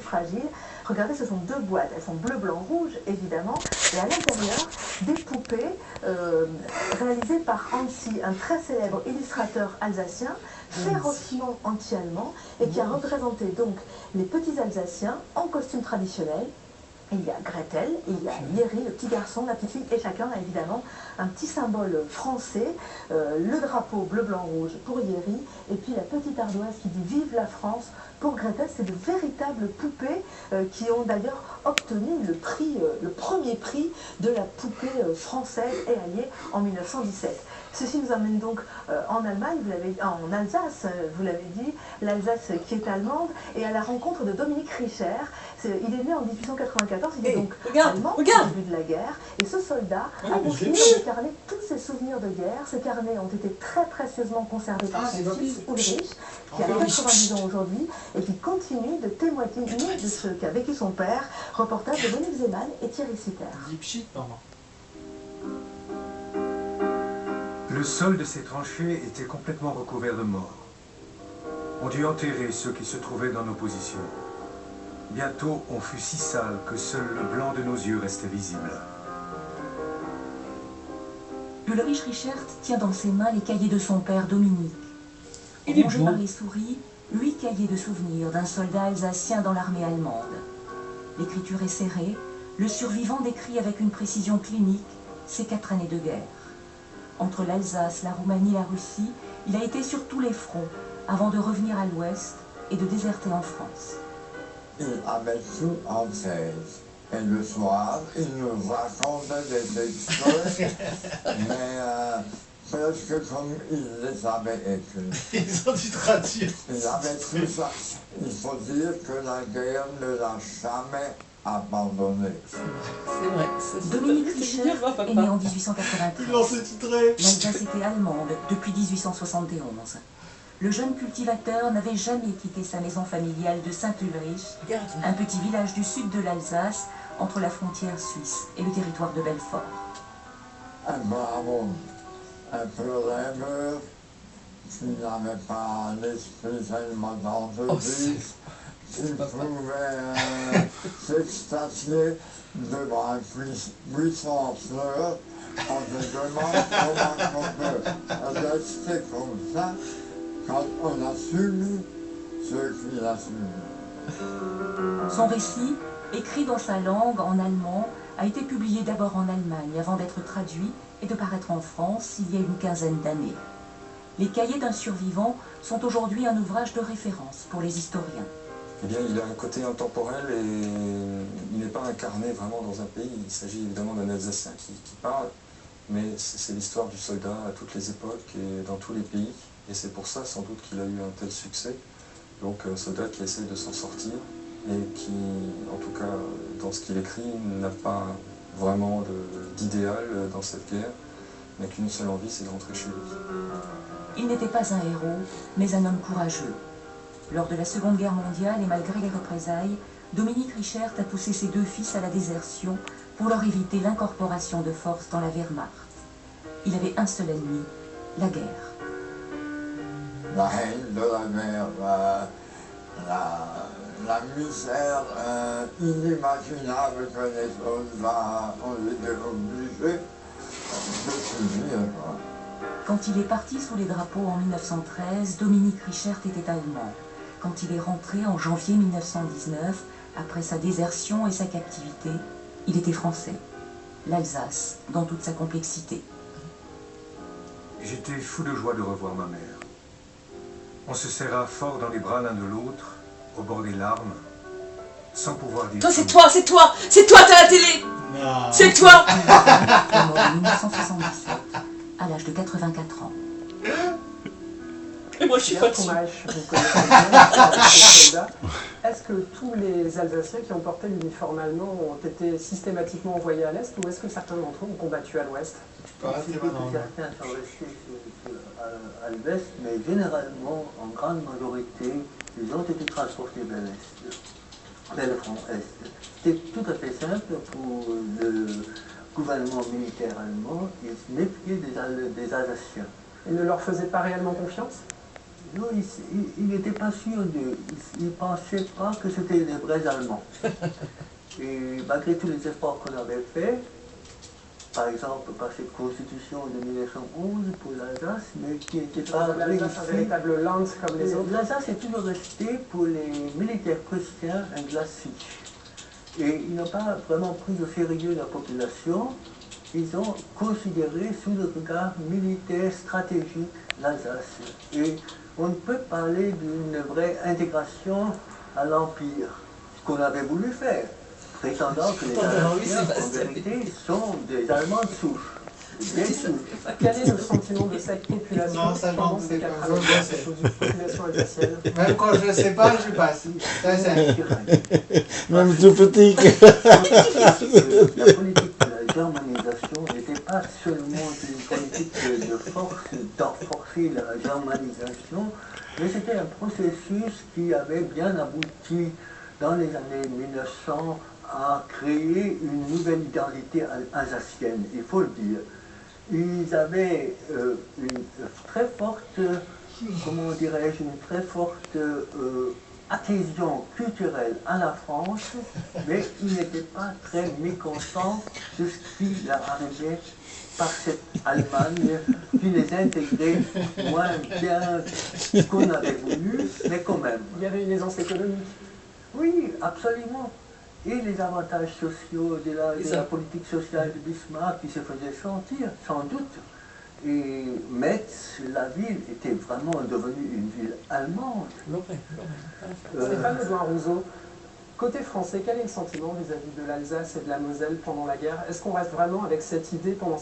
fragile. Regardez, ce sont deux boîtes, elles sont bleu, blanc, rouge, évidemment, et à l'intérieur, des poupées réalisées par Hansi, un très célèbre illustrateur alsacien, férocement anti-allemand, et qui a représenté donc les petits Alsaciens en costume traditionnel. Il y a Gretel, il y a Yeri, le petit garçon, la petite fille, et chacun a évidemment un petit symbole français, le drapeau bleu, blanc, rouge pour Yeri, et puis la petite ardoise qui dit « Vive la France » pour Gretel. C'est de véritables poupées qui ont d'ailleurs obtenu le prix, le premier prix de la poupée française et alliée en 1917. Ceci nous amène donc en Allemagne, en Alsace, vous l'avez dit, l'Alsace qui est allemande, et à la rencontre de Dominique Richer. Il est né en 1894, il est donc allemand au début de la guerre, et ce soldat a décidé de carnet tous ses souvenirs de guerre. Ces carnets ont été très précieusement conservés par son fils Ulrich, qui a 90 ans aujourd'hui, et qui continue de témoigner de ce qu'a vécu son père. Reportage de Monique Zeman et Thierry Sitter. Le sol de ces tranchées était complètement recouvert de morts. On dut enterrer ceux qui se trouvaient dans nos positions. Bientôt, on fut si sale que seul le blanc de nos yeux restait visible. Ulrich Richert tient dans ses mains les cahiers de son père Dominique. Rongés par les souris, 8 cahiers de souvenirs d'un soldat alsacien dans l'armée allemande. L'écriture est serrée, le survivant décrit avec une précision clinique ses 4 années de guerre. Entre l'Alsace, la Roumanie et la Russie, il a été sur tous les fronts, avant de revenir à l'Ouest et de déserter en France. Il avait tout en tête. Et le soir, il nous racontait des histoires, mais presque comme il les avait écrits. Ils ont dû traduire. Il avait tout ça. Il faut dire que la guerre ne l'a jamais abandonné. C'est vrai. Dominique Richer est né en 1893. L'Alsace était allemande depuis 1871. Le jeune cultivateur n'avait jamais quitté sa maison familiale de Saint-Ulrich, un petit village du sud de l'Alsace, entre la frontière suisse et le territoire de Belfort. Un bravo, un peu rêveur, qui n'avait pas l'esprit tellement dangereux, qui pouvait s'extasier devant un buisson en fleurs en se demandant comment on peut rester comme ça quand on a subi ce qu'il a subi. Son récit, écrit dans sa langue en allemand, a été publié d'abord en Allemagne avant d'être traduit et de paraître en France il y a une quinzaine d'années. Les cahiers d'un survivant sont aujourd'hui un ouvrage de référence pour les historiens. Eh bien, il a un côté intemporel et il n'est pas incarné vraiment dans un pays. Il s'agit évidemment d'un Alsacien qui parle, mais c'est l'histoire du soldat à toutes les époques et dans tous les pays. Et c'est pour ça, sans doute, qu'il a eu un tel succès. Donc, un soldat qui essaie de s'en sortir et qui, en tout cas, dans ce qu'il écrit, n'a pas vraiment d'idéal dans cette guerre, mais qu'une seule envie, c'est de rentrer chez lui. Il n'était pas un héros, mais un homme courageux. Lors de la Seconde Guerre mondiale et malgré les représailles, Dominique Richert a poussé ses 2 fils à la désertion pour leur éviter l'incorporation de force dans la Wehrmacht. Il avait un seul ennemi, la guerre. La haine de la guerre, la misère inimaginable que les soldats ont été obligés de subir. Quand il est parti sous les drapeaux en 1913, Dominique Richert était allemand. Quand il est rentré en janvier 1919, après sa désertion et sa captivité, il était français. L'Alsace, dans toute sa complexité. J'étais fou de joie de revoir ma mère. On se serra fort dans les bras l'un de l'autre, au bord des larmes, sans pouvoir dire... Toi, c'est toi, t'as la télé. C'est toi. Il est mort en 1977, à l'âge de 84 ans. Et moi, je suis pas dessus. Vous connaissez bien les soldats. Est-ce que tous les Alsaciens qui ont porté l'uniforme allemand ont été systématiquement envoyés à l'Est, ou est-ce que certains d'entre eux ont combattu à l'Ouest? Certains sont restés à l'Ouest, mais généralement, en grande majorité, ils ont été transportés vers l'Est, vers le front Est. C'était tout à fait simple pour le gouvernement militaire allemand, il se méfiait des Alsaciens. Ils ne leur faisaient pas réellement confiance? Non, il n'était pas sûr il ne pensait pas que c'était des vrais Allemands. Et malgré tous les efforts qu'on avait faits, par exemple par cette constitution de 1911 pour l'Alsace, mais qui n'était pas L'Alsace, un véritable land comme les autres. L'Alsace est toujours resté pour les militaires prussiens un glacis. Et ils n'ont pas vraiment pris au sérieux la population. Ils ont considéré sous le regard militaire stratégique l'Alsace. Et on ne peut parler d'une vraie intégration à l'Empire, ce qu'on avait voulu faire, prétendant que les Alsaciens, en vérité, sont des Allemands de souche. Quel est le sentiment de cette population pendant ces 4 années, cette population alsacienne? Même quand je ne sais pas, je passe. Ça, c'est Même tout petit. La politique de la germanisation n'était pas seulement une politique de force, d'enforcer la germanisation, mais c'était un processus qui avait bien abouti dans les années 1900 à créer une nouvelle identité alsacienne, il faut le dire. Ils avaient une très forte, comment dirais-je, une très forte adhésion culturelle à la France, mais ils n'étaient pas très mécontents de ce qui leur arrivait par cette Allemagne qui les intégrait moins bien qu'on avait voulu, mais quand même. Il y avait une aisance économique. Oui, absolument. Et les avantages sociaux de la politique sociale de Bismarck qui se faisaient sentir, sans doute. Et Metz, la ville, était vraiment devenue une ville allemande. Stéphane Edouard Rousseau, côté français, quel est le sentiment vis-à-vis de l'Alsace et de la Moselle pendant la guerre? Est-ce qu'on reste vraiment avec cette idée pendant